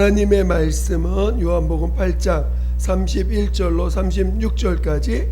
하나님의 말씀은 요한복음 8장 31절로 36절까지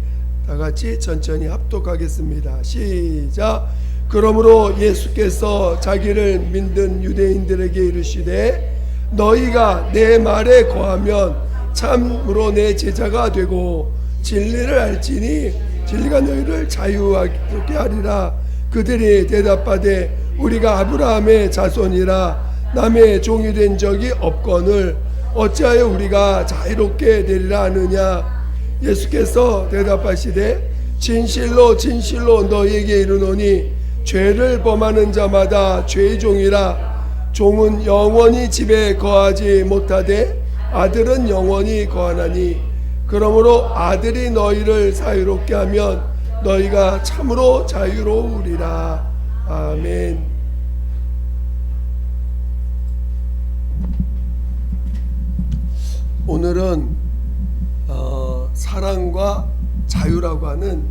다같이 천천히 합독하겠습니다. 시작. 그러므로 예수께서 자기를 믿는 유대인들에게 이르시되 너희가 내 말에 거하면 참으로 내 제자가 되고 진리를 알지니 진리가 너희를 자유하게 하리라. 그들이 대답하되 우리가 아브라함의 자손이라 남의 종이 된 적이 없거늘 어찌하여 우리가 자유롭게 되리라 하느냐. 예수께서 대답하시되 진실로 진실로 너희에게 이르노니 죄를 범하는 자마다 죄의 종이라. 종은 영원히 집에 거하지 못하되 아들은 영원히 거하나니 그러므로 아들이 너희를 자유롭게 하면 너희가 참으로 자유로우리라. 아멘. 오늘은 사랑과 자유라고 하는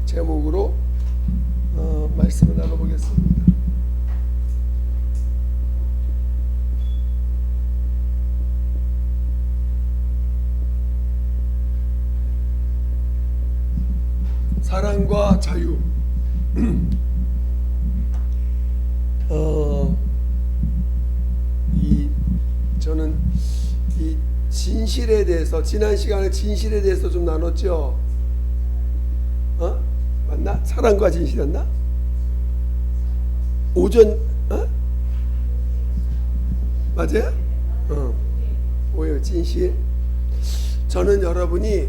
제목으로 말씀을 나눠보겠습니다. 사랑과 자유. 저는 이 진실에 대해서 지난 시간에 진실에 대해서 좀 나눴죠. 맞나? 사랑과 진실이었나? 오전 맞아요? 오해요. 진실. 저는 여러분이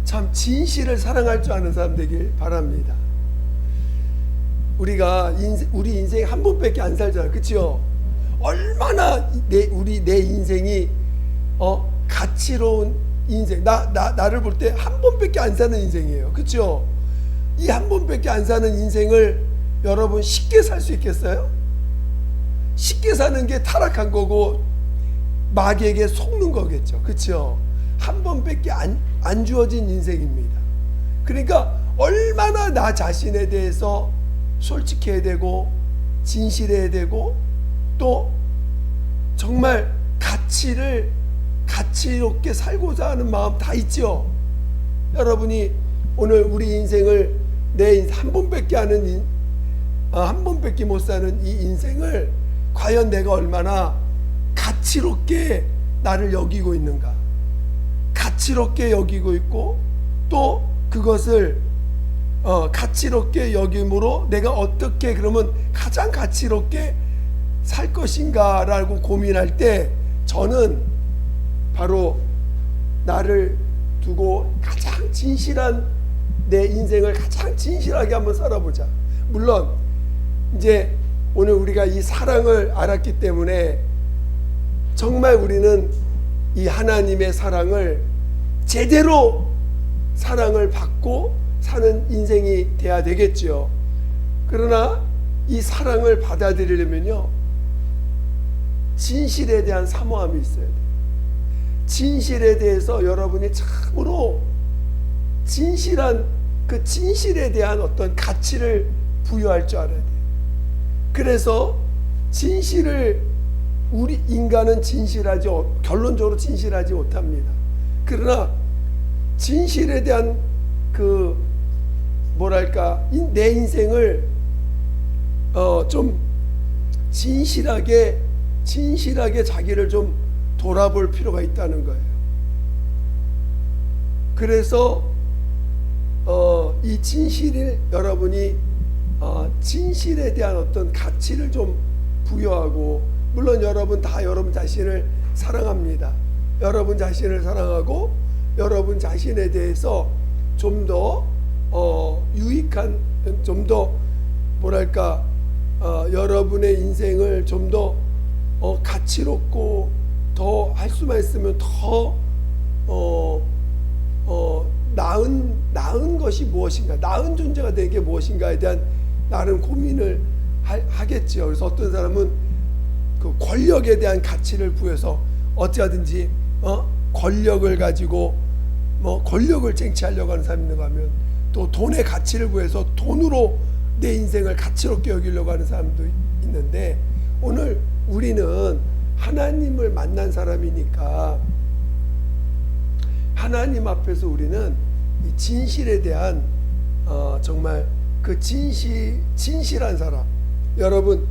참 진실을 사랑할 줄 아는 사람 되길 바랍니다. 우리가 우리 인생 한 번밖에 안 살잖아요. 그렇죠? 얼마나 내 인생이 가치로운 인생. 나를 볼 때 한 번밖에 안 사는 인생이에요. 그렇죠? 이 한 번밖에 안 사는 인생을 여러분 쉽게 살 수 있겠어요? 쉽게 사는 게 타락한 거고 마귀에게 속는 거겠죠. 그렇죠? 한 번밖에 안 주어진 인생입니다. 그러니까 얼마나 나 자신에 대해서 솔직해야 되고 진실해야 되고 또 정말 가치롭게 살고자 하는 마음 다 있죠. 여러분이 오늘 우리 인생을 내 인생 한 번밖에 못 사는 이 인생을 과연 내가 얼마나 가치롭게 나를 여기고 있는가. 가치롭게 여기고 있고 또 그것을 가치롭게 여김으로 내가 어떻게 그러면 가장 가치롭게 살 것인가 라고 고민할 때 저는 바로 나를 두고 가장 진실한 내 인생을 가장 진실하게 한번 살아보자. 물론 이제 오늘 우리가 이 사랑을 알았기 때문에 정말 우리는 이 하나님의 사랑을 제대로 사랑을 받고 사는 인생이 돼야 되겠죠. 그러나 이 사랑을 받아들이려면요 진실에 대한 사모함이 있어야 돼요. 진실에 대해서 여러분이 참으로 진실한 그 진실에 대한 어떤 가치를 부여할 줄 알아야 돼요. 그래서 진실을 우리 인간은 결론적으로 진실하지 못합니다. 그러나 진실에 대한 내 인생을 좀 진실하게 자기를 좀 돌아볼 필요가 있다는 거예요. 그래서 이 진실을 여러분이 진실에 대한 어떤 가치를 좀 부여하고, 물론 여러분 자신을 사랑합니다. 여러분 자신을 사랑하고 여러분 자신에 대해서 좀 더 유익한, 좀 더 여러분의 인생을 좀 더 가치롭고 더 할 수만 있으면 더 나은 것이 무엇인가, 나은 존재가 되는 게 무엇인가에 대한 나름 고민을 하겠죠. 그래서 어떤 사람은 그 권력에 대한 가치를 부여서 어찌하든지 권력을 가지고 권력을 쟁취하려고 하는 사람이 있는가 하면, 또 돈의 가치를 부여서 돈으로 내 인생을 가치롭게 여기려고 하는 사람도 있는데, 오늘 우리는 하나님을 만난 사람이니까 하나님 앞에서 우리는 이 진실에 대한 정말 그 진실한 사람. 여러분,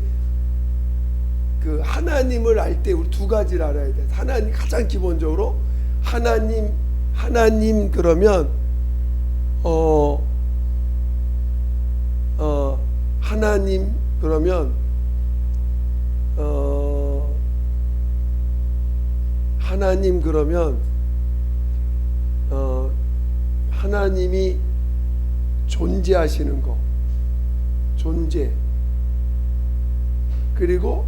그 하나님을 알 때 우리 두 가지를 알아야 돼. 하나님, 가장 기본적으로 하나님 그러면 하나님 그러면 하나님 그러면 하나님이 존재하시는 거, 존재, 그리고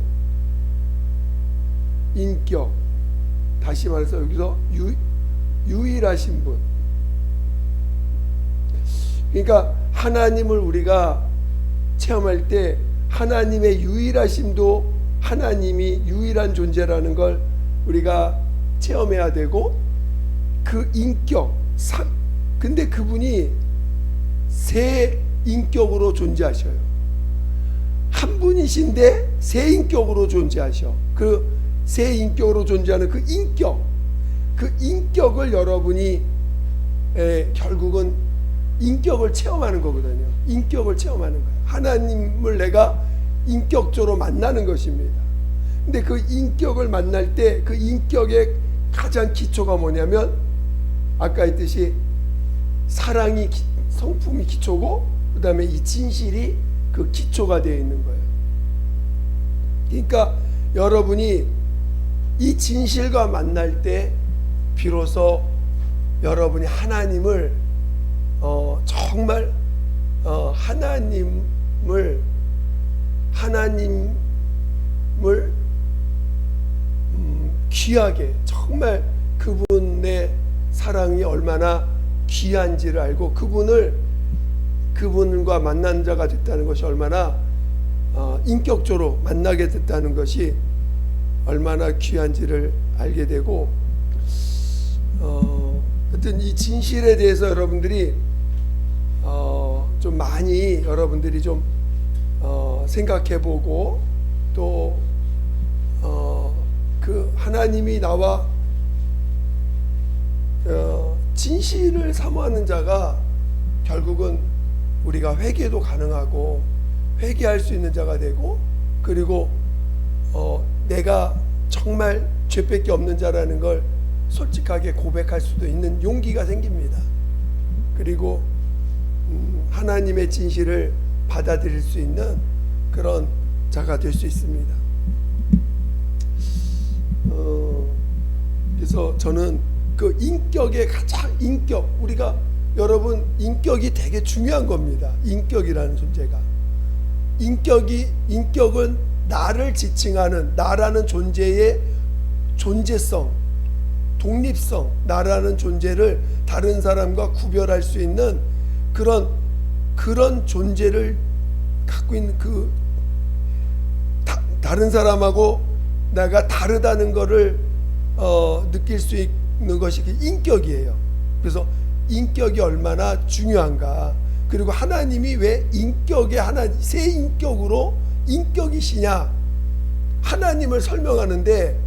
인격, 다시 말해서 여기서 유일하신 분. 그러니까 하나님을 우리가 체험할 때 하나님의 유일하심도, 하나님이 유일한 존재라는 걸 우리가 체험해야 되고, 그 인격, 근데 그분이 세 인격으로 존재하셔요. 한 분이신데 세 인격으로 존재하셔. 그 세 인격으로 존재하는 그 인격을 여러분이 결국은 인격을 체험하는 거거든요. 인격을 체험하는 거예요. 하나님을 내가 인격적으로 만나는 것입니다. 근데 그 인격을 만날 때 그 인격의 가장 기초가 뭐냐면, 아까 했듯이 사랑이 성품이 기초고, 그 다음에 이 진실이 그 기초가 되어 있는 거예요. 그러니까 여러분이 이 진실과 만날 때 비로소 여러분이 하나님을 정말 하나님을 귀하게, 정말 그분의 사랑이 얼마나 귀한지를 알고 그분과 만난 자가 됐다는 것이 얼마나 인격적으로 만나게 됐다는 것이 얼마나 귀한지를 알게 되고, 하여튼 이 진실에 대해서 여러분들이 좀 많이 여러분들이 좀 생각해보고, 또 그 하나님이 나와 진실을 사모하는 자가 결국은 우리가 회개도 가능하고 회개할 수 있는 자가 되고, 그리고 내가 정말 죄밖에 없는 자라는 걸 솔직하게 고백할 수도 있는 용기가 생깁니다. 그리고 하나님의 진실을 받아들일 수 있는 그런 자가 될 수 있습니다. 그래서 저는 그 인격의 가장 우리가 여러분 인격이 되게 중요한 겁니다. 인격이라는 존재가, 인격은 나를 지칭하는, 나라는 존재의 존재성, 독립성, 나라는 존재를 다른 사람과 구별할 수 있는 그런 존재를 갖고 있는, 다른 사람하고 내가 다르다는 것을 느낄 수 있는 것이 인격이에요. 그래서 인격이 얼마나 중요한가. 그리고 하나님이 왜 새 인격으로 인격이시냐, 하나님을 설명하는데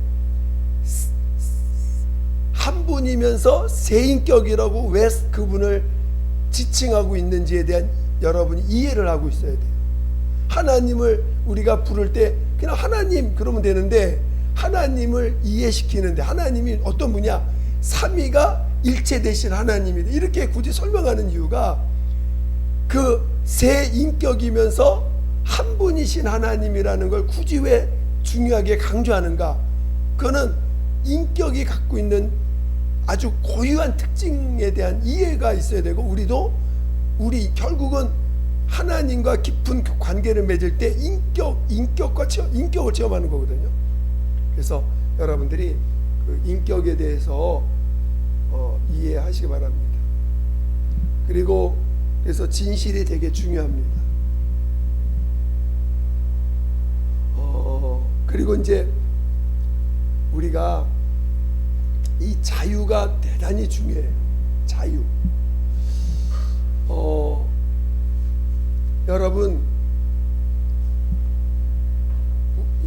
한 분이면서 새 인격이라고 왜 그분을 지칭하고 있는지에 대한 여러분이 이해를 하고 있어야 돼요. 하나님을 우리가 부를 때 그냥 하나님 그러면 되는데, 하나님을 이해시키는데 하나님이 어떤 분이야? 삼위가 일체 되신 하나님이다, 이렇게 굳이 설명하는 이유가 그 새 인격이면서 한 분이신 하나님이라는 걸 굳이 왜 중요하게 강조하는가? 그거는 인격이 갖고 있는 아주 고유한 특징에 대한 이해가 있어야 되고, 우리 결국은 하나님과 깊은 관계를 맺을 때 인격을 체험하는 거거든요. 그래서 여러분들이 그 인격에 대해서 이해하시기 바랍니다. 그래서 진실이 되게 중요합니다. 그리고 이제 우리가 이 자유가 대단히 중요해요. 자유. 여러분,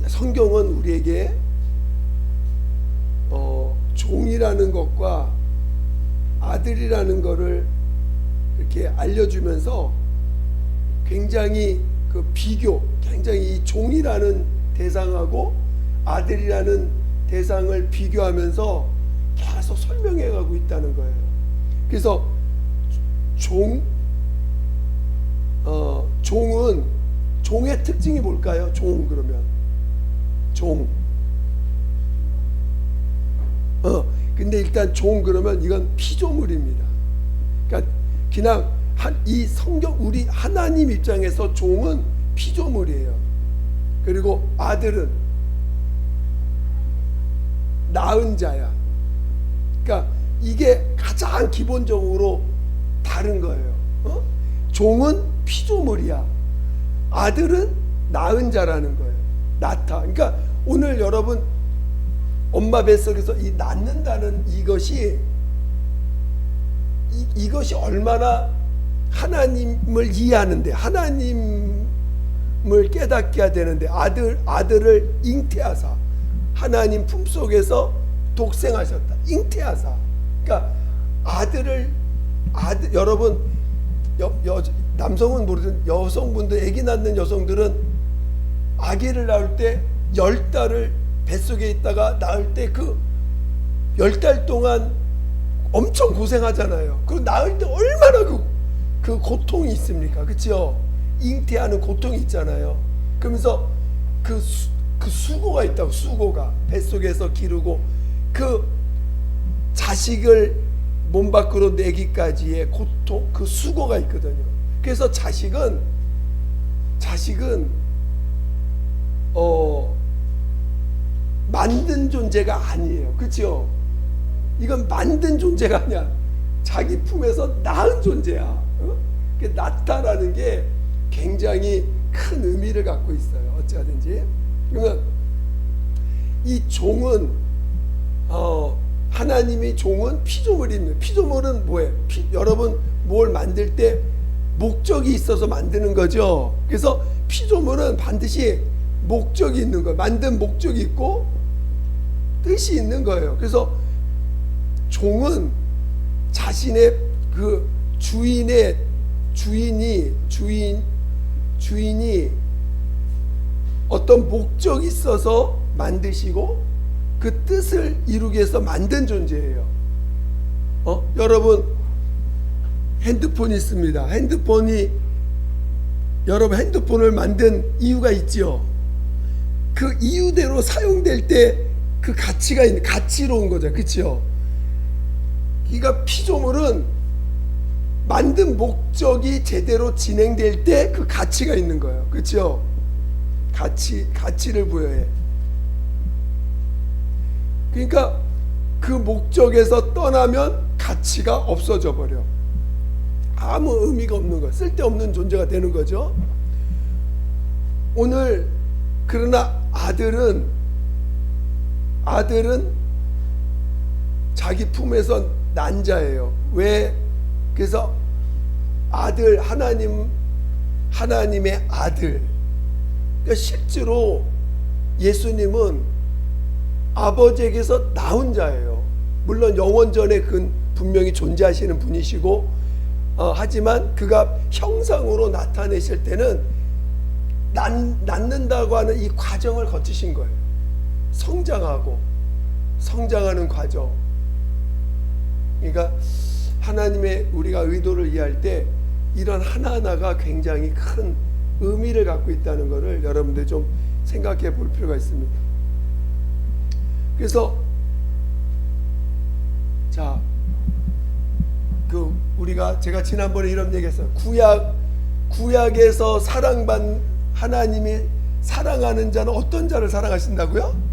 성경은 우리에게 종이라는 것과 아들이라는 것을 이렇게 알려주면서 굉장히 그 비교, 굉장히 이 종이라는 대상하고 아들이라는 대상을 비교하면서 계속 설명해 가고 있다는 거예요. 그래서 종은 종의 특징이 뭘까요? 그러면 근데 일단 그러면 이건 피조물입니다. 그러니까 그냥 이 성경 우리 하나님 입장에서 종은 피조물이에요. 그리고 아들은 낳은 자야. 그러니까 이게 가장 기본적으로 다른 거예요. 종은 피조물이야. 아들은 낳은 자라는 거예요. 낳다. 그러니까 오늘 여러분 엄마 뱃속에서 이 낳는다는 이것이 얼마나 하나님을 이해하는데, 하나님을 깨닫게 해야 되는데, 아들을 잉태하사 하나님 품속에서 독생하셨다. 잉태하사. 그러니까 여러분 남성은 모르든 여성분들, 아기 낳는 여성들은 아기를 낳을 때 10달을 뱃속에 있다가 낳을 때 그 10달 동안 엄청 고생하잖아요. 그리고 낳을 때 얼마나 그 고통이 있습니까? 그렇죠? 잉태하는 고통이 있잖아요. 그러면서 그 수고가 있다고, 수고가 뱃속에서 기르고 그 자식을 몸 밖으로 내기까지의 고통, 그 수고가 있거든요. 그래서 자식은 만든 존재가 아니에요. 그렇죠? 이건 만든 존재가 아니야. 자기 품에서 낳은 존재야. 낳다라는 게 굉장히 큰 의미를 갖고 있어요. 어찌하든지. 그러면 이 종은 하나님의 종은 피조물입니다. 피조물은 뭐예요? 여러분 뭘 만들 때 목적이 있어서 만드는 거죠. 그래서 피조물은 반드시 목적이 있는 거예요. 만든 목적이 있고 뜻이 있는 거예요. 그래서 종은 자신의 그 주인이 어떤 목적이 있어서 만드시고 그 뜻을 이루기 위해서 만든 존재예요. 여러분 핸드폰이 있습니다. 여러분 핸드폰을 만든 이유가 있죠. 그 이유대로 사용될 때 그 가치가 있는, 가치로운 거죠. 그렇죠? 그러니까 피조물은 만든 목적이 제대로 진행될 때 그 가치가 있는 거예요. 그렇죠? 가치를 부여해. 그러니까 그 목적에서 떠나면 가치가 없어져 버려. 아무 의미가 없는 거야. 쓸데없는 존재가 되는 거죠. 오늘 그러나 아들은 자기 품에서 난 자예요. 왜? 그래서 아들, 하나님의 아들. 그러니까 실제로 예수님은 아버지에게서 나온 자예요. 물론 영원전에 분명히 존재하시는 분이시고, 하지만 그가 형상으로 나타내실 때는 낳는다고 하는 이 과정을 거치신 거예요. 성장하는 과정. 그러니까 하나님의 우리가 의도를 이해할 때 이런 하나하나가 굉장히 큰 의미를 갖고 있다는 것을 여러분들 좀 생각해 볼 필요가 있습니다. 그래서 자, 제가 지난번에 이런 얘기했어요. 구약에서 하나님이 사랑하는 자는 어떤 자를 사랑하신다고요?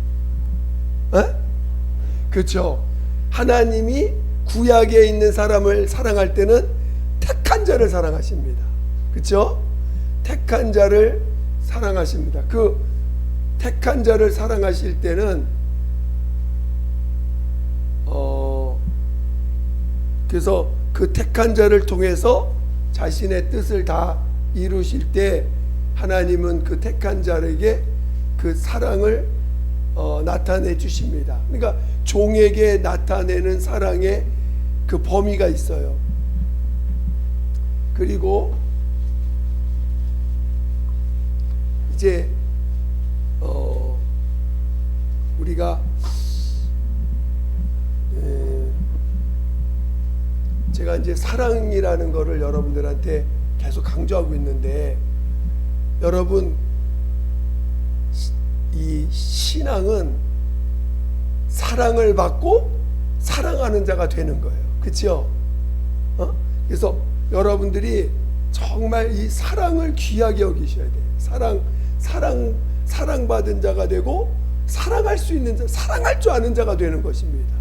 그렇죠. 하나님이 구약에 있는 사람을 사랑할 때는 택한 자를 사랑하십니다. 그렇죠? 택한 자를 사랑하십니다. 그 택한 자를 사랑하실 때는 그래서 그 택한 자를 통해서 자신의 뜻을 다 이루실 때 하나님은 그 택한 자에게 그 사랑을 나타내 주십니다. 그러니까 종에게 나타내는 사랑의 그 범위가 있어요. 그리고 이제 우리가 제가 이제 사랑이라는 거를 여러분들한테 계속 강조하고 있는데, 여러분 이 신앙은 사랑을 받고 사랑하는 자가 되는 거예요. 그렇죠? 그래서 여러분들이 정말 이 사랑을 귀하게 여기셔야 돼요. 사랑받은 자가 되고 사랑할 수 있는 자, 사랑할 줄 아는 자가 되는 것입니다.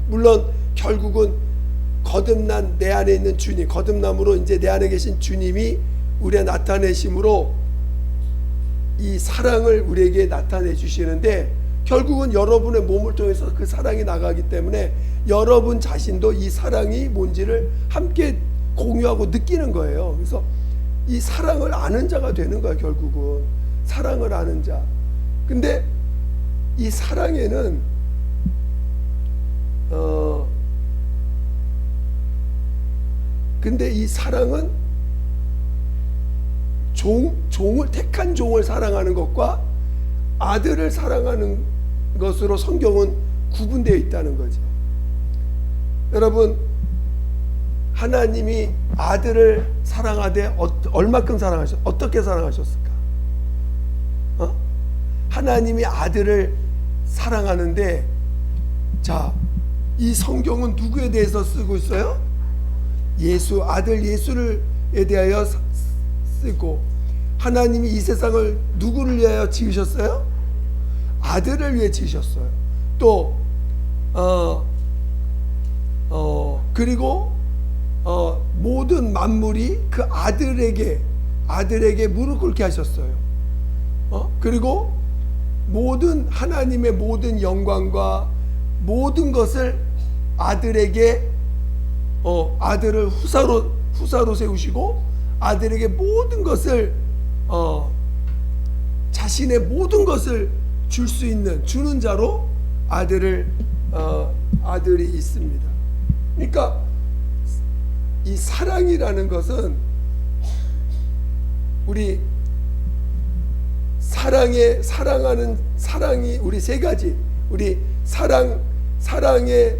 물론 결국은 거듭난 내 안에 있는 주님, 거듭남으로 이제 내 안에 계신 주님이 우리에 나타내심으로 이 사랑을 우리에게 나타내 주시는데, 결국은 여러분의 몸을 통해서 그 사랑이 나가기 때문에 여러분 자신도 이 사랑이 뭔지를 함께 공유하고 느끼는 거예요. 그래서 이 사랑을 아는 자가 되는 거야. 결국은 사랑을 아는 자. 근데 이 사랑에는 근데 이 사랑은 종을 택한 종을 사랑하는 것과 아들을 사랑하는 것으로 성경은 구분되어 있다는 거죠. 여러분, 하나님이 아들을 사랑하되 얼마큼 어떻게 사랑하셨을까? 하나님이 아들을 사랑하는데, 자, 이 성경은 누구에 대해서 쓰고 있어요? 아들 예수에 대하여 쓰고, 하나님이 이 세상을 누구를 위하여 지으셨어요? 아들을 위해 지으셨어요. 또 그리고 모든 만물이 그 아들에게 무릎 꿇게 하셨어요. 그리고 하나님의 모든 영광과 모든 것을 아들에게 아들을 후사로 세우시고, 아들에게 모든 것을 자신의 모든 것을 줄 수 있는 주는 자로 아들이 있습니다. 그러니까 이 사랑이라는 것은 우리 사랑이 우리 세 가지, 우리 사랑의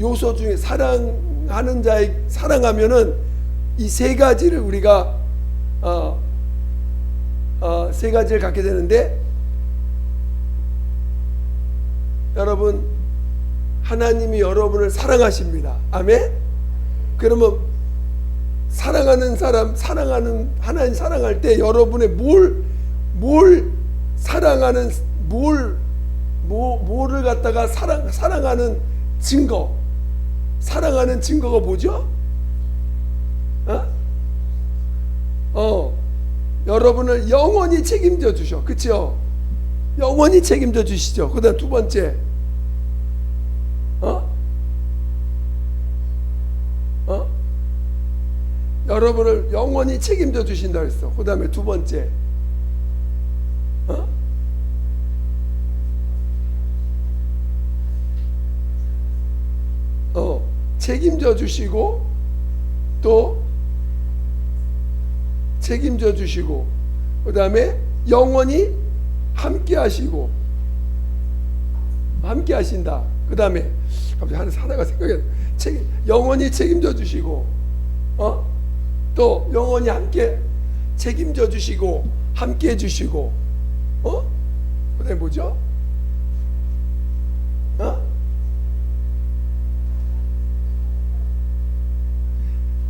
요소 중에 사랑하는 자의 사랑하면은 이 세 가지를 우리가 세 가지를 갖게 되는데, 여러분, 하나님이 여러분을 사랑하십니다. 아멘. 그러면 사랑하는 사람, 하나님 사랑할 때 여러분의 뭐를 갖다가 사랑하는 증거가 뭐죠? 여러분을 영원히 책임져 주셔. 그렇죠? 영원히 책임져 주시죠. 그다음 두 번째, 여러분을 영원히 책임져 주신다 그랬어. 그다음에 두 번째, 책임져 주시고, 또 책임져 주시고, 그다음에 영원히 함께 하신다. 그다음에 갑자기 하나 사다가 생각해. 영원히 책임져 주시고, 또 영원히 함께 책임져 주시고, 함께 해 주시고, 그다음에 뭐죠?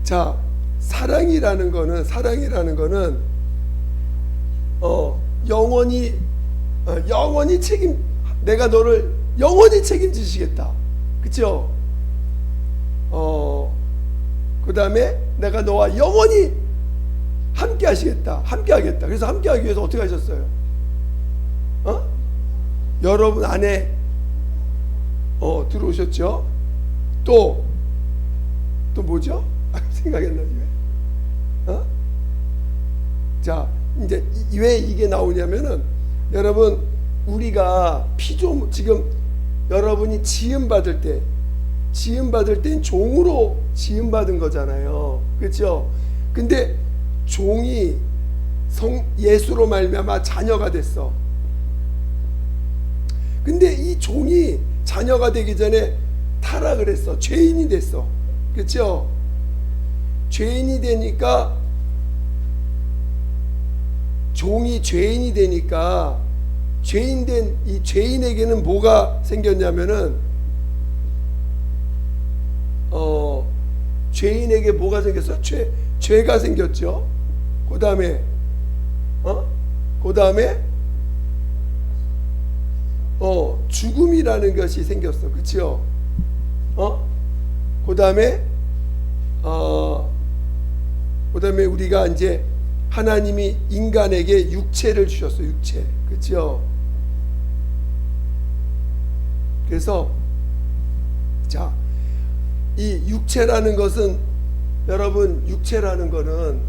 자, 사랑이라는 거는 영원히 내가 너를 영원히 책임지시겠다. 그렇죠? 그다음에 내가 너와 영원히 함께 하시겠다. 함께 하겠다. 그래서 함께 하기 위해서 어떻게 하셨어요? 여러분 안에 들어오셨죠? 또 뭐죠? 생각이 안 나지 왜? 자, 이제 왜 이게 나오냐면은, 여러분, 우리가 지금 여러분이 지음받을 때 종으로 지음받은 거잖아요. 그렇죠? 근데 종이 예수로 말미암아 자녀가 됐어. 근데 이 종이 자녀가 되기 전에 타락을 했어. 죄인이 됐어. 그렇죠? 죄인이 되니까, 종이 죄인이 되니까 죄인된 이 죄인에게는 뭐가 생겼냐면은 죄인에게 뭐가 생겼어? 죄가 생겼죠. 그 다음에 죽음이라는 것이 생겼어. 그렇죠? 그 다음에 우리가 이제 하나님이 인간에게 육체를 주셨어. 육체. 그렇죠? 그래서 자, 이 육체라는 것은, 여러분, 육체라는 것은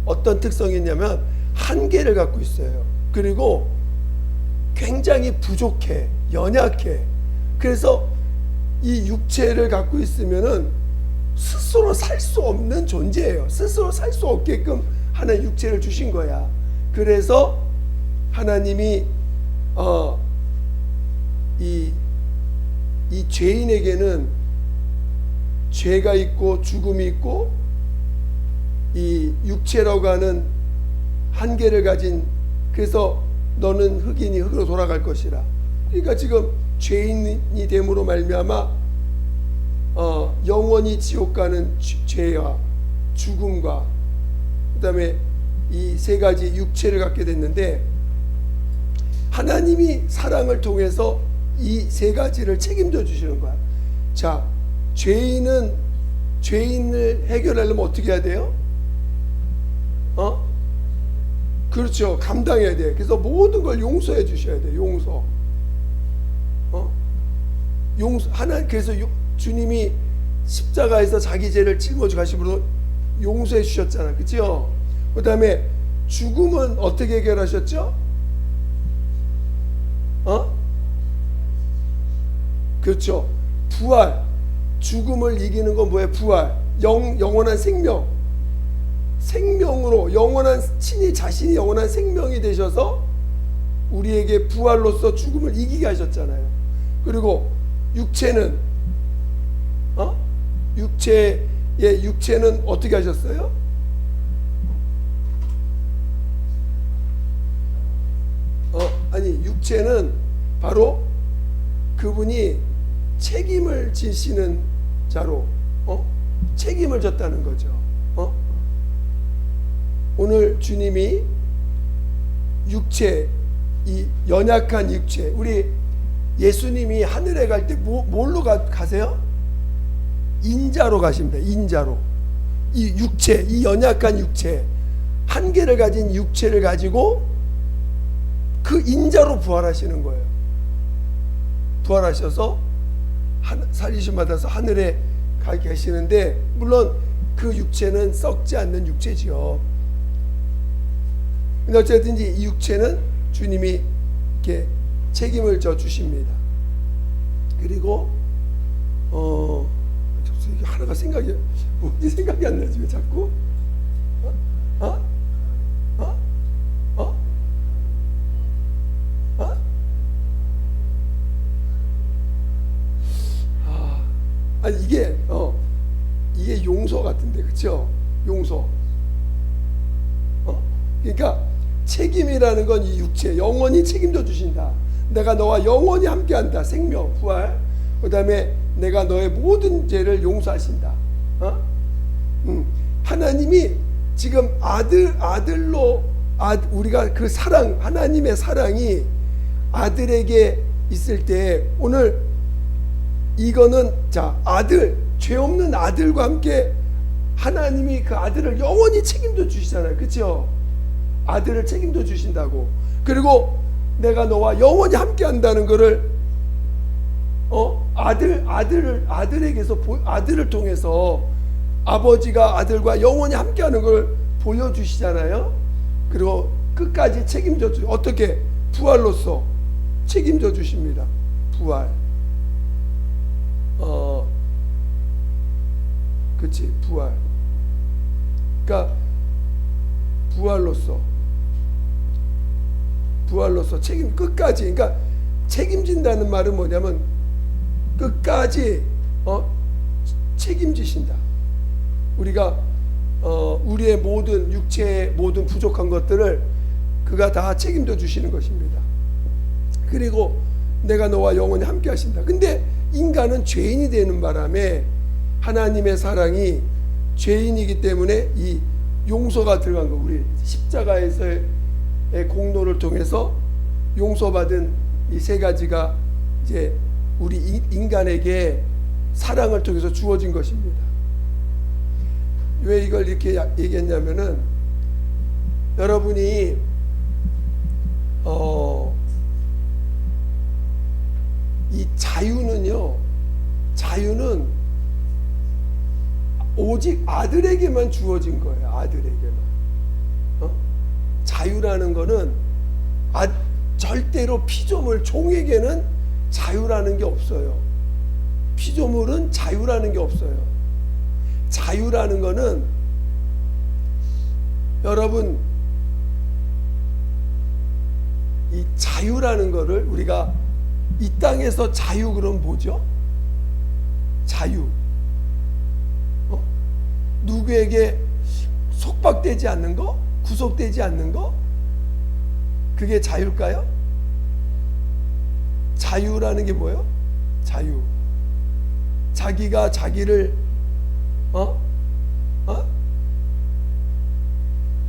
어떤 특성이 있냐면 한계를 갖고 있어요. 그리고 굉장히 부족해, 연약해. 그래서 이 육체를 갖고 있으면은 스스로 살 수 없는 존재예요. 스스로 살 수 없게끔 하나님 육체를 주신 거야. 그래서 하나님이 이 죄인에게는 죄가 있고 죽음이 있고 이 육체라고 하는 한계를 가진, 그래서 너는 흑인이 흑으로 돌아갈 것이라. 그러니까 지금 죄인이 됨으로 말미암아 영원히 지옥 가는 죄와 죽음과 그다음에 이 세 가지 육체를 갖게 됐는데, 하나님이 사랑을 통해서 이 세 가지를 책임져 주시는 거야. 자, 죄인을 해결하려면 어떻게 해야 돼요? 그렇죠. 감당해야 돼. 그래서 모든 걸 용서해 주셔야 돼. 용서. 그래서 주님이 십자가에서 자기 죄를 짊어지고 가심으로 용서해 주셨잖아. 그렇죠? 그 다음에 죽음은 어떻게 해결하셨죠? 그렇죠. 부활. 죽음을 이기는 건 뭐예요? 부활. 영원한 생명으로 친히 자신이 영원한 생명이 되셔서 우리에게 부활로서 죽음을 이기게 하셨잖아요. 그리고 육체는 육체는 어떻게 하셨어요? 육체는 바로 그분이 책임을 지시는 자로 책임을 졌다는 거죠. 오늘 주님이 육체, 이 연약한 육체, 우리 예수님이 하늘에 갈 때 뭘로 가세요? 인자로 가십니다. 인자로. 이 육체, 이 연약한 육체, 한계를 가진 육체를 가지고 그 인자로 부활하시는 거예요. 부활하셔서 살리심 받아서 하늘에 가 계시는데, 물론 그 육체는 썩지 않는 육체지요. 근데 어쨌든지 이 육체는 주님이 이렇게 책임을 져 주십니다. 그리고 하나가 뭔지 생각이 안 나지 왜 자꾸? 아니 이게 용서 같은데, 그렇죠? 용서. 그러니까 책임이라는 건 이 육체 영원히 책임져 주신다. 내가 너와 영원히 함께한다. 생명, 부활. 그다음에 내가 너의 모든 죄를 용서하신다. 하나님이 지금 아들로 우리가 그 사랑, 하나님의 사랑이 아들에게 있을 때, 오늘 이거는 죄 없는 아들과 함께 하나님이 그 아들을 영원히 책임져 주시잖아요. 그렇죠? 아들을 책임져 주신다고. 그리고 내가 너와 영원히 함께 한다는 것을 아들에게서 아들을 통해서 아버지가 아들과 영원히 함께 하는 걸 보여주시잖아요. 그리고 끝까지 책임져 어떻게? 부활로서 책임져 주십니다. 부활. 부활. 그러니까 부활로서 책임 끝까지. 그러니까 책임진다는 말은 뭐냐면 끝까지 책임지신다. 우리가 우리의 모든 육체의 모든 부족한 것들을 그가 다 책임져 주시는 것입니다. 그리고 내가 너와 영원히 함께 하신다. 근데 인간은 죄인이 되는 바람에 하나님의 사랑이 죄인이기 때문에 이 용서가 들어간 거, 우리 십자가에서의 공로를 통해서 용서받은 이 세 가지가 이제 우리 인간에게 사랑을 통해서 주어진 것입니다. 왜 이걸 이렇게 얘기했냐면은 여러분이 이 자유는 오직 아들에게만 주어진 거예요. 아들에게만. 자유라는 거는 절대로 피조물 종에게는 자유라는 게 없어요. 피조물은 자유라는 게 없어요. 자유라는 거는 여러분, 이 자유라는 거를 우리가 이 땅에서 자유 그럼 뭐죠? 자유. 누구에게 속박되지 않는 거? 구속되지 않는 거? 그게 자유일까요? 자유라는 게 뭐예요? 자유. 자기가 자기를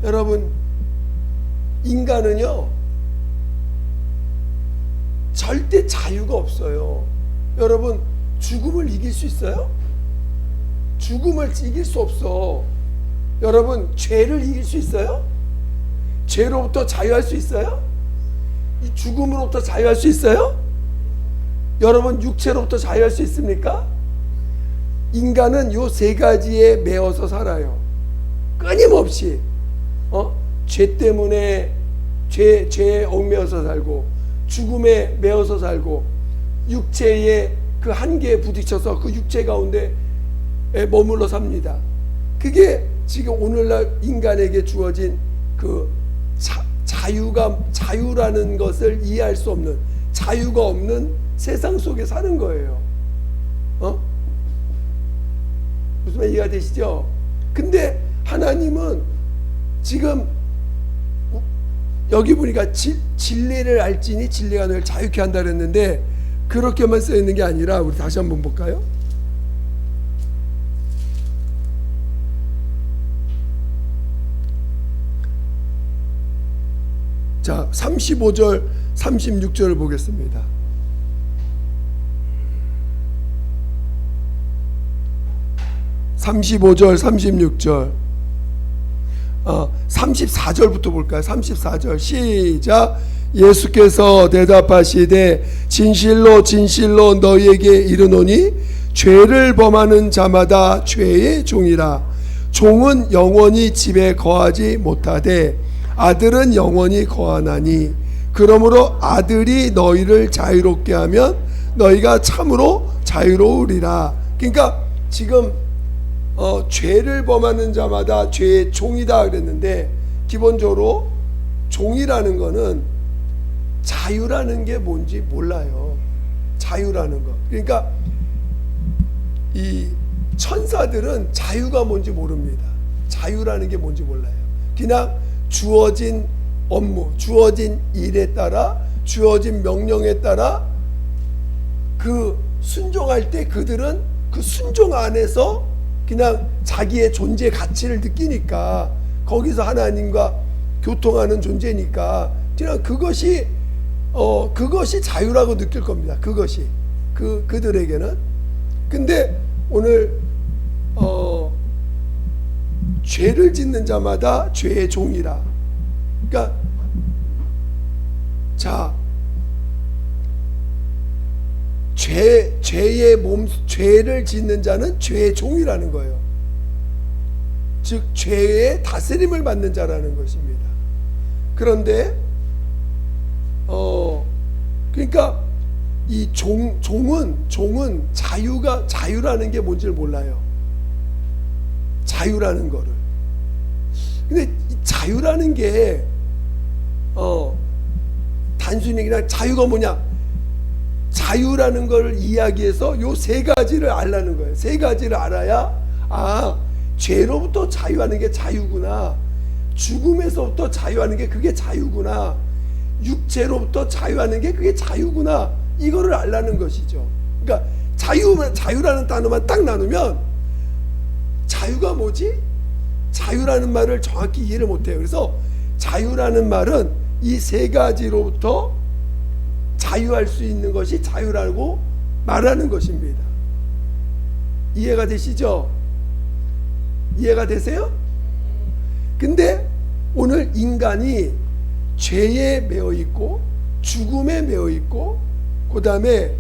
여러분, 인간은요 절대 자유가 없어요. 여러분, 죽음을 이길 수 있어요? 죽음을 이길 수 없어. 여러분, 죄를 이길 수 있어요? 죄로부터 자유할 수 있어요? 이 죽음으로부터 자유할 수 있어요? 여러분, 육체로부터 자유할 수 있습니까? 인간은 요 세 가지에 매어서 살아요. 끊임없이 죄 때문에 죄에 얽매여서 살고, 죽음에 매어서 살고, 육체의 그 한계에 부딪혀서 그 육체 가운데 머물러 삽니다. 그게 지금 오늘날 인간에게 주어진 그 자유라는 것을 이해할 수 없는, 자유가 없는 세상 속에 사는 거예요. 무슨 말 이해가 되시죠? 근데 하나님은 지금 여기 보니까 진리를 알지니 진리가 너를 자유케 한다 그랬는데, 그렇게만 써 있는 게 아니라 우리 다시 한번 볼까요? 자, 35절 36절을 보겠습니다. 35절 36절 34절부터 볼까요? 34절 시작. 예수께서 대답하시되 진실로 진실로 너희에게 이르노니 죄를 범하는 자마다 죄의 종이라. 종은 영원히 집에 거하지 못하되 아들은 영원히 거하나니. 그러므로 아들이 너희를 자유롭게 하면 너희가 참으로 자유로우리라. 그러니까 지금 죄를 범하는 자마다 죄의 종이다 그랬는데, 기본적으로 종이라는 거는 자유라는 게 뭔지 몰라요. 자유라는 거. 그러니까 이 천사들은 자유가 뭔지 모릅니다. 자유라는 게 뭔지 몰라요. 그냥 주어진 업무, 주어진 일에 따라, 주어진 명령에 따라 그 순종할 때 그들은 그 순종 안에서 그냥 자기의 존재 가치를 느끼니까, 거기서 하나님과 교통하는 존재니까 그냥 그것이 자유라고 느낄 겁니다. 그것이 그들에게는. 근데 오늘 죄를 짓는 자마다 죄의 종이라. 그러니까 자, 죄를 짓는 자는 죄의 종이라는 거예요. 즉 죄의 다스림을 받는 자라는 것입니다. 그런데 그러니까 이 종은 자유라는 게 뭔지를 몰라요. 자유라는 거를. 근데 이 자유라는 게 단순히 그냥 자유가 뭐냐, 자유라는 걸 이야기해서 요 세 가지를 알라는 거예요. 세 가지를 알아야 죄로부터 자유하는 게 자유구나, 죽음에서부터 자유하는 게 그게 자유구나, 육체로부터 자유하는 게 그게 자유구나, 이거를 알라는 것이죠. 그러니까 자유라는 단어만 딱 나누면 자유가 뭐지? 자유라는 말을 정확히 이해를 못해요. 그래서 자유라는 말은 이 세 가지로부터 자유할 수 있는 것이 자유라고 말하는 것입니다. 이해가 되시죠? 이해가 되세요? 근데 오늘 인간이 죄에 매여 있고 죽음에 매여 있고 그 다음에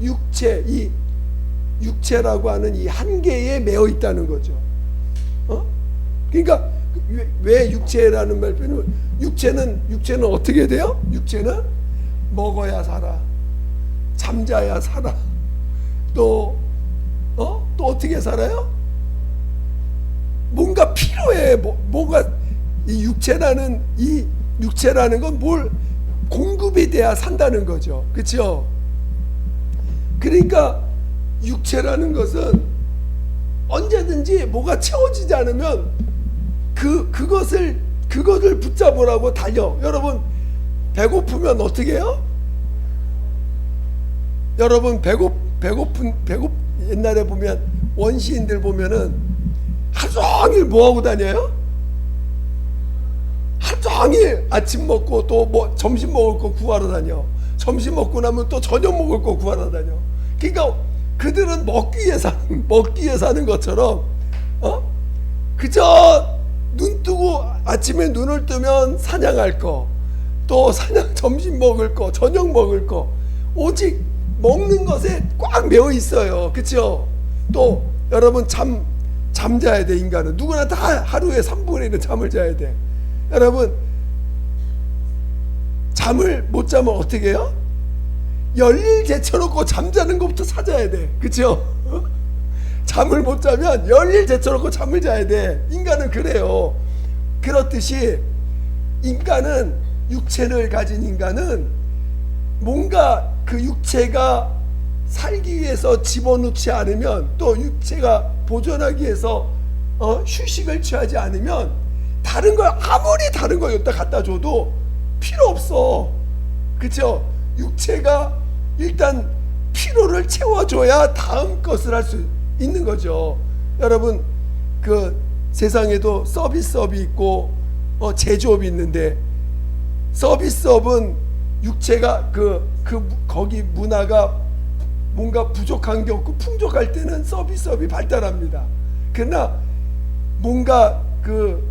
이 육체라고 하는 이 한계에 매여 있다는 거죠. 그러니까 왜 육체라는 말 빼면 육체는 어떻게 돼요? 육체는 먹어야 살아, 잠자야 살아, 또 어떻게 살아요? 뭔가 필요해. 뭔가 이 육체라는 건 뭘 공급이 돼야 산다는 거죠. 그렇죠? 그러니까 육체라는 것은 언제든지 뭐가 채워지지 않으면 그것을 붙잡으라고 달려. 여러분 배고프면 어떻게 해요? 여러분 옛날에 보면 원시인들 보면은 하루 종일 뭐 하고 다녀요? 하루 종일 아침 먹고 또 뭐 점심 먹을 거 구하러 다녀. 점심 먹고 나면 또 저녁 먹을 거 구하러 다녀. 그러니까 그들은 먹기 위해 사는 것처럼 그저 눈 뜨고 아침에 눈을 뜨면 사냥할 거, 또 점심 먹을 거, 저녁 먹을 거, 오직 먹는 것에 꽉 매여 있어요. 그렇죠? 또 여러분 잠자야 돼. 인간은 누구나 다 하루에 3분의 1은 잠을 자야 돼. 여러분 잠을 못 자면 어떻게 해요? 열일 제쳐놓고 잠자는 것부터 찾아야 돼. 그렇죠? 잠을 못 자면 열일 제쳐놓고 잠을 자야 돼. 인간은 그래요. 그렇듯이 인간은, 육체를 가진 인간은 뭔가 그 육체가 살기 위해서 집어넣지 않으면, 또 육체가 보존하기 위해서 휴식을 취하지 않으면 아무리 다른 걸 여기다 갖다 줘도 필요 없어. 그렇죠? 육체가 일단 필요를 채워줘야 다음 것을 할 수 있는 거죠. 여러분 그 세상에도 서비스업이 있고 제조업이 있는데, 서비스업은 육체가 거기 문화가 뭔가 부족한 게 없고 풍족할 때는 서비스업이 발달합니다. 그러나 뭔가 그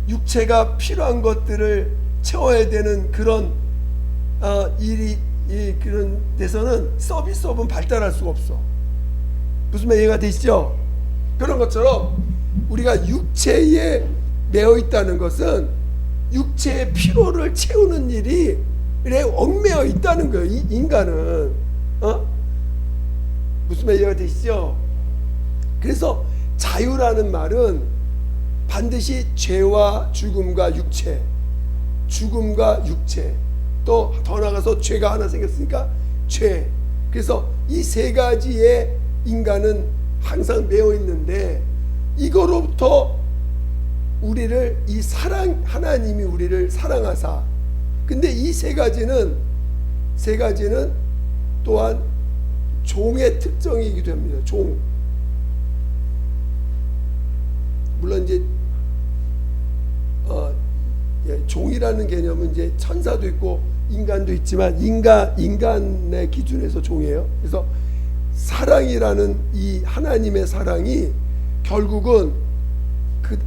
육체가 필요한 것들을 채워야 되는 그런 그런 데서는 서비스업은 발달할 수가 없어. 무슨 말 이해가 되시죠? 그런 것처럼 우리가 육체에 매여 있다는 것은 육체의 피로를 채우는 일에 얽매여 있다는 거예요. 인간은 무슨 말 이해가 되시죠? 그래서 자유라는 말은 반드시 죄와 죽음과 육체, 또 더 나아가서 죄가 하나 생겼으니까 죄. 그래서 이 세 가지에 인간은 항상 매여 있는데, 이거로부터 하나님이 우리를 사랑하사. 근데 이 세 가지는 또한 종의 특징이기도 합니다. 물론 이제 종이라는 개념은 이제 천사도 있고 인간도 있지만 인간의 기준에서 종이에요. 그래서 사랑이라는 이 하나님의 사랑이 결국은 그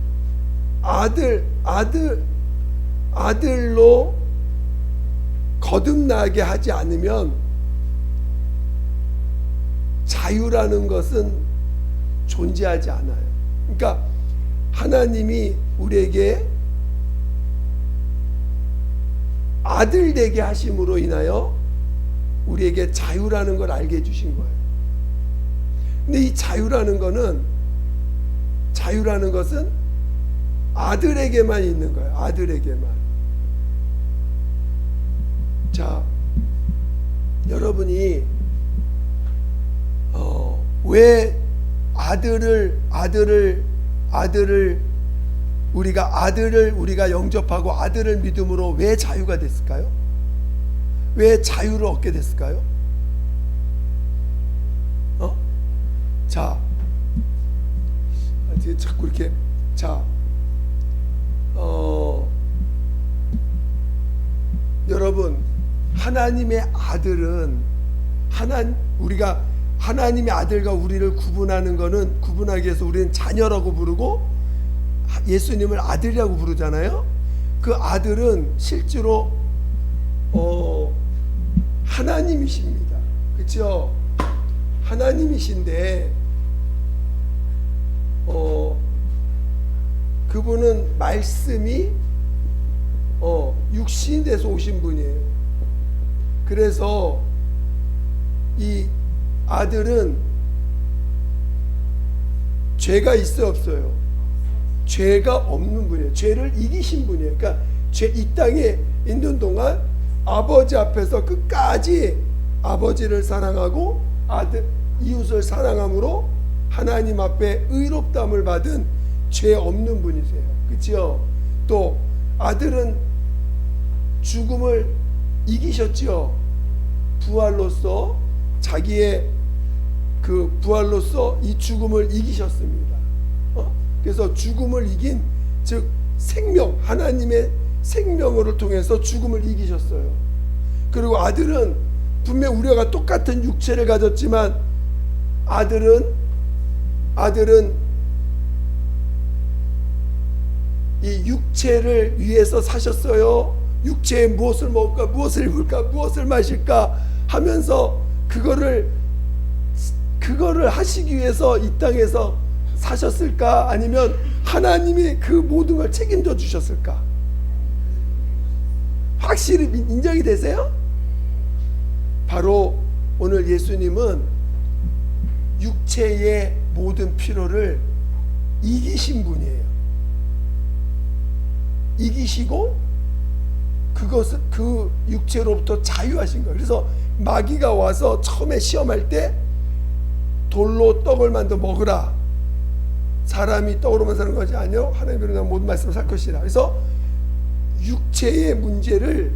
아들로 거듭나게 하지 않으면 자유라는 것은 존재하지 않아요. 그러니까 하나님이 우리에게 아들 되게 하심으로 인하여 우리에게 자유라는 걸 알게 해주신 거예요. 근데 이 자유라는 거는 자유라는 것은 아들에게만 있는 거예요. 아들에게만. 자, 여러분이 왜 우리가 영접하고 아들을 믿음으로 왜 자유가 됐을까요? 왜 자유를 얻게 됐을까요? 자, 자꾸 이렇게, 자, 여러분, 하나님의 아들은 우리가 하나님의 아들과 우리를 구분하기 위해서 우리는 자녀라고 부르고 예수님을 아들이라고 부르잖아요. 그 아들은 실제로 하나님이십니다. 그렇죠? 하나님이신데 그분은 말씀이 육신이 돼서 오신 분이에요. 그래서 이 아들은 죄가 있어요, 없어요? 죄가 없는 분이에요. 죄를 이기신 분이에요. 그러니까 이 땅에 있는 동안 아버지 앞에서 끝까지 아버지를 사랑하고 이웃을 사랑함으로 하나님 앞에 의롭다함을 받은 죄 없는 분이세요. 그렇죠? 또 아들은 죽음을 이기셨지요. 부활로서 자기의 그 부활로서 이 죽음을 이기셨습니다. 그래서 죽음을 이긴, 즉 생명, 하나님의 생명을 통해서 죽음을 이기셨어요. 그리고 아들은 분명 우리가 똑같은 육체를 가졌지만 아들은 이 육체를 위해서 사셨어요. 육체에 무엇을 먹을까, 무엇을 입을까, 무엇을 마실까 하면서 그거를 하시기 위해서 이 땅에서 사셨을까? 아니면 하나님이 그 모든 걸 책임져 주셨을까? 확실히 인정이 되세요? 바로 오늘 예수님은 육체의 모든 필요를 이기신 분이에요. 이기시고 그 육체로부터 자유하신 거예요. 그래서 마귀가 와서 처음에 시험할 때 돌로 떡을 만들어 먹으라. 사람이 떡으로만 사는 것이 아니요 하나님으로 난 모든 말씀을 살 것이라. 그래서 육체의 문제를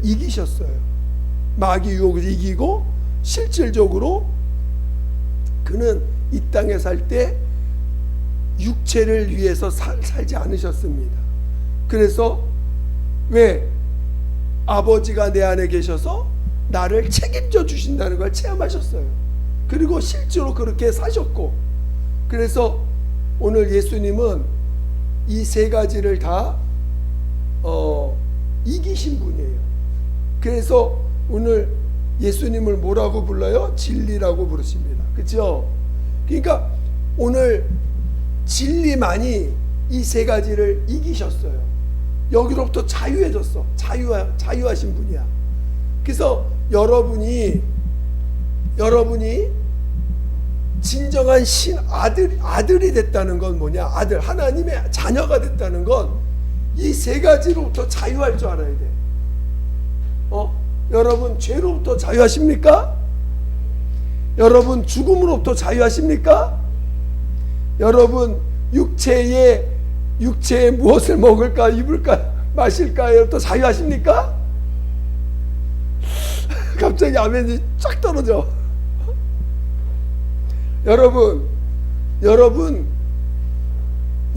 이기셨어요. 마귀 유혹을 이기고 실질적으로 그는 이 땅에 살 때 육체를 위해서 살지 않으셨습니다. 그래서 왜? 아버지가 내 안에 계셔서 나를 책임져 주신다는 걸 체험하셨어요. 그리고 실제로 그렇게 사셨고, 그래서 오늘 예수님은 이 세 가지를 다 이기신 분이에요. 그래서 오늘 예수님을 뭐라고 불러요? 진리라고 부르십니다. 그렇죠? 그러니까 오늘 진리만이 이 세 가지를 이기셨어요. 여기로부터 자유해졌어. 자유하신 분이야. 그래서 여러분이 진정한 아들이 됐다는 건 뭐냐? 아들, 하나님의 자녀가 됐다는 건 이 세 가지로부터 자유할 줄 알아야 돼. 여러분 죄로부터 자유하십니까? 여러분 죽음으로부터 자유하십니까? 여러분 육체에 무엇을 먹을까, 입을까, 마실까에부터 자유하십니까? 갑자기 아멘이 쫙 떨어져.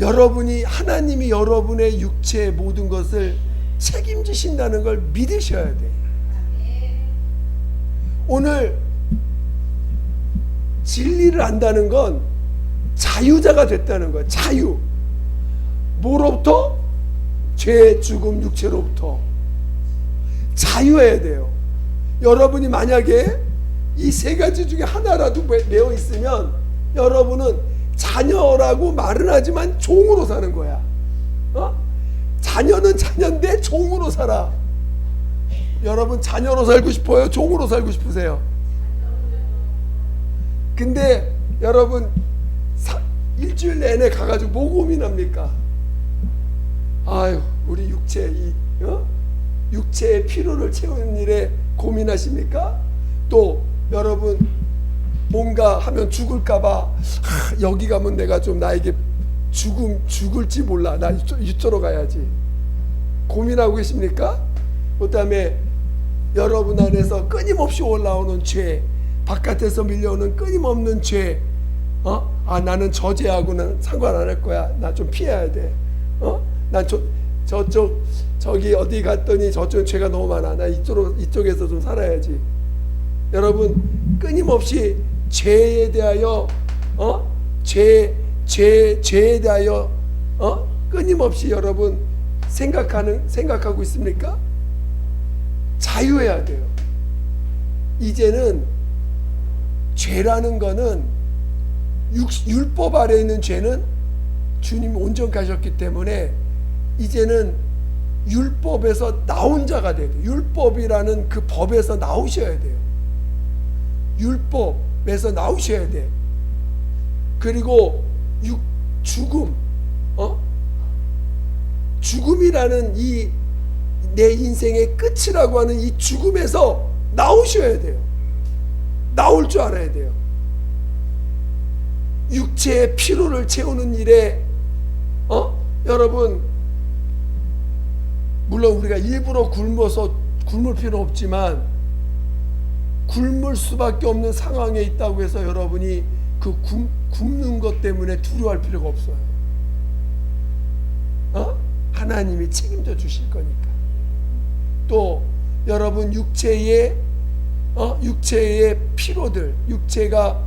여러분이 하나님이 여러분의 육체의 모든 것을 책임지신다는 걸 믿으셔야 돼. 오늘 진리를 안다는 건 자유자가 됐다는 거야. 자유. 뭐로부터? 죄, 죽음, 육체로부터 자유해야 돼요. 여러분이 만약에 이 세 가지 중에 하나라도 매어 있으면 여러분은 자녀라고 말은 하지만 종으로 사는 거야. 자녀는 자녀인데 종으로 살아. 여러분 자녀로 살고 싶어요? 종으로 살고 싶으세요? 근데 여러분 일주일 내내 가가지고 뭐 고민합니까? 아유, 우리 육체, 육체의 피로를 채우는 일에 고민하십니까? 또 여러분 뭔가 하면 죽을까봐 여기 가면 내가 좀 나에게 죽을지 몰라, 나 이쪽으로 가야지 고민하고 계십니까? 그 다음에 여러분 안에서 끊임없이 올라오는 죄, 바깥에서 밀려오는 끊임없는 죄, 나는 저 죄하고는 상관 안 할 거야, 나 좀 피해야 돼, 난 저기 어디 갔더니 저쪽 죄가 너무 많아, 나 이쪽에서 좀 살아야지. 여러분 끊임없이 죄에 대하여 죄에 대하여 끊임없이 여러분 생각하고 있습니까? 자유해야 돼요. 이제는 죄라는 거는 율법 아래에 있는 죄는 주님이 온전하셨기 때문에 이제는 율법에서 나온 자가 돼야 돼요. 율법이라는 그 법에서 나오셔야 돼요. 율법에서 나오셔야 돼. 그리고 죽음, 죽음이라는 이 내 인생의 끝이라고 하는 이 죽음에서 나오셔야 돼요. 나올 줄 알아야 돼요. 육체의 피로를 채우는 일에 여러분, 물론 우리가 일부러 굶을 필요 없지만 굶을 수밖에 없는 상황에 있다고 해서 여러분이 그 굶는 것 때문에 두려워할 필요가 없어요. 하나님이 책임져 주실 거니까. 또 여러분 육체의 피로들, 육체가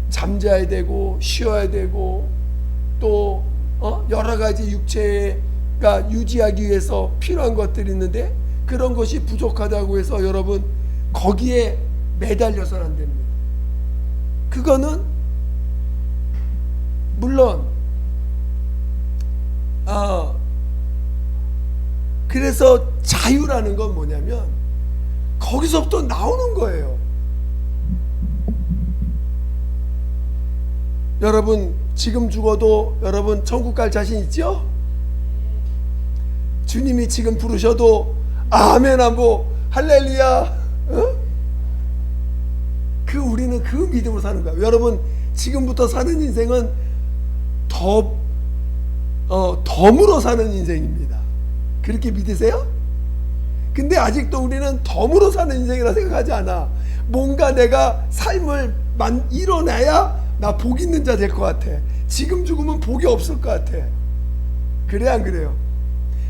잠자야 되고 쉬어야 되고 또 여러 가지 육체가 유지하기 위해서 필요한 것들이 있는데 그런 것이 부족하다고 해서 여러분 거기에 매달려서는 안 됩니다. 그거는 물론 그래서 자유라는 건 뭐냐면 거기서부터 나오는 거예요. 여러분 지금 죽어도 여러분 천국 갈 자신 있죠? 주님이 지금 부르셔도 아멘 하고 할렐루야, 우리는 그 믿음으로 사는 거야. 여러분 지금부터 사는 인생은 덤으로 사는 인생입니다. 그렇게 믿으세요? 근데 아직도 우리는 덤으로 사는 인생이라 생각하지 않아. 뭔가 내가 삶을 이뤄내야 나 복 있는 자 될 것 같아. 지금 죽으면 복이 없을 것 같아. 그래 안 그래요?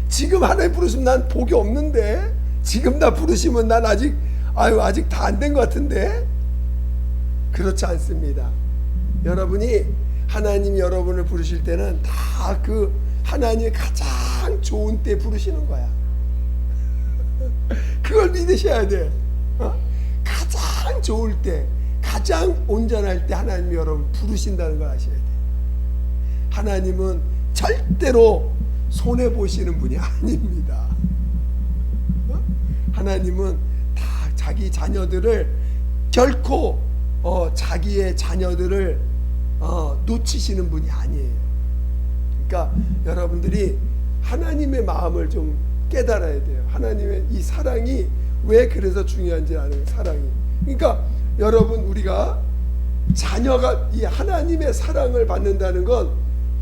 지금 하나님 부르시면 난 복이 없는데, 지금 나 부르시면 난 아직 다 안 된 것 같은데. 그렇지 않습니다. 여러분이 하나님이 여러분을 부르실 때는 다 그 하나님이 가장 좋은 때 부르시는 거야. 그걸 믿으셔야 돼. 가장 좋을 때, 가장 온전할 때 하나님이 여러분 부르신다는 걸 아셔야 돼. 하나님은 절대로 손해 보시는 분이 아닙니다. 하나님은 다 자기 자녀들을 결코 자기의 자녀들을 놓치시는 분이 아니에요. 그러니까 여러분들이 하나님의 마음을 좀 깨달아야 돼요. 하나님의 이 사랑이 왜 그래서 중요한지 아는 사랑이. 그러니까 여러분 우리가 자녀가 이 하나님의 사랑을 받는다는 건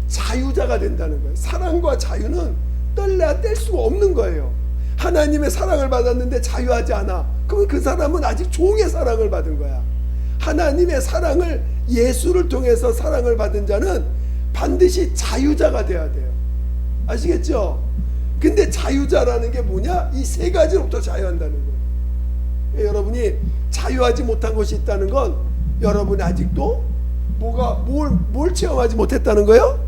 자유자가 된다는 거예요. 사랑과 자유는 뗄래야 뗄 수가 없는 거예요. 하나님의 사랑을 받았는데 자유하지 않아. 그러면 그 사람은 아직 종의 사랑을 받은 거야. 하나님의 사랑을, 예수를 통해서 사랑을 받은 자는 반드시 자유자가 돼야 돼요. 아시겠죠? 근데 자유자라는 게 뭐냐? 이 세 가지로부터 자유한다는 거예요. 여러분이 자유하지 못한 것이 있다는 건 여러분이 아직도 뭘 체험하지 못했다는 거예요?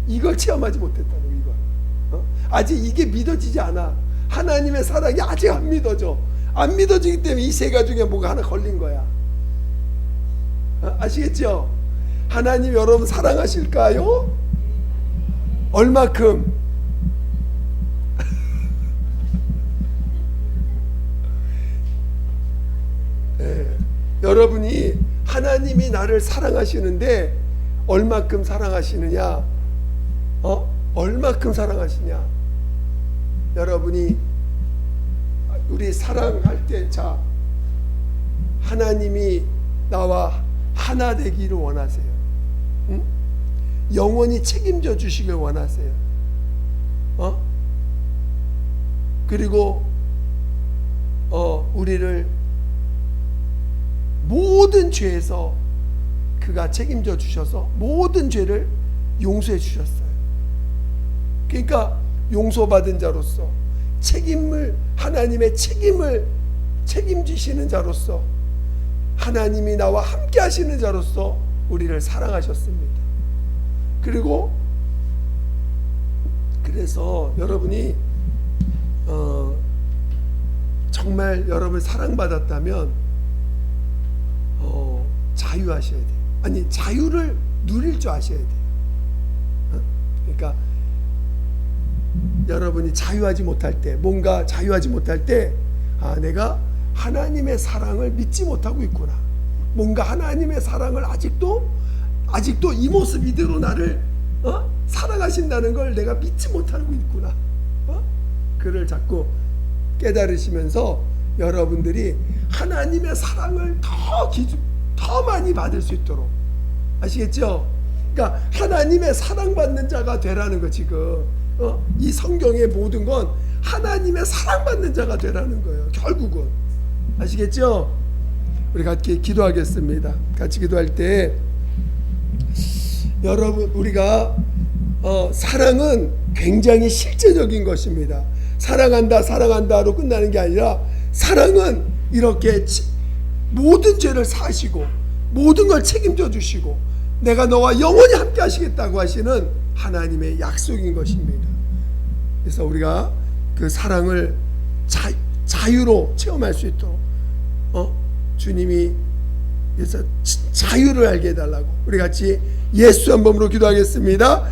이걸 체험하지 못했다는 거예요. 이걸. 아직 이게 믿어지지 않아. 하나님의 사랑이 아직 안 믿어져. 안 믿어지기 때문에 이 세 가지 중에 뭐가 하나 걸린 거야. 아시겠죠? 하나님 여러분 사랑하실까요? 얼마큼? 네. 여러분이 하나님이 나를 사랑하시는데 얼마큼 사랑하시느냐? 얼마큼 사랑하시냐? 여러분이 우리 사랑할 때, 자, 하나님이 나와 하나 되기를 원하세요. 응? 영원히 책임져 주시길 원하세요. 그리고 우리를 모든 죄에서 그가 책임져 주셔서 모든 죄를 용서해 주셨어요. 그러니까 용서받은 자로서 하나님의 책임을 책임지시는 자로서 하나님이 나와 함께 하시는 자로서 우리를 사랑하셨습니다. 그래서 여러분이 정말 여러분 사랑받았다면 자유하셔야 돼요. 아니, 자유를 누릴 줄 아셔야 돼요. 그러니까 여러분이 자유하지 못할 때, 뭔가 자유하지 못할 때, 내가 하나님의 사랑을 믿지 못하고 있구나. 뭔가 하나님의 사랑을 아직도 이 모습 이대로 나를 사랑하신다는 걸 내가 믿지 못하고 있구나. 그를 자꾸 깨달으시면서 여러분들이 하나님의 사랑을 더 많이 받을 수 있도록, 아시겠죠? 그러니까 하나님의 사랑받는 자가 되라는 거. 지금 이 성경의 모든 건 하나님의 사랑받는 자가 되라는 거예요, 결국은. 아시겠죠? 우리 같이 기도하겠습니다. 같이 기도할 때 여러분, 우리가 사랑은 굉장히 실제적인 것입니다. 사랑한다로 끝나는 게 아니라, 사랑은 이렇게 모든 죄를 사시고 모든 걸 책임져 주시고 내가 너와 영원히 함께 하시겠다고 하시는 하나님의 약속인 것입니다. 그래서 우리가 그 사랑을 자유로 체험할 수 있도록 주님이 그래서 자유를 알게 해달라고 우리 같이 예수 한 번으로 기도하겠습니다.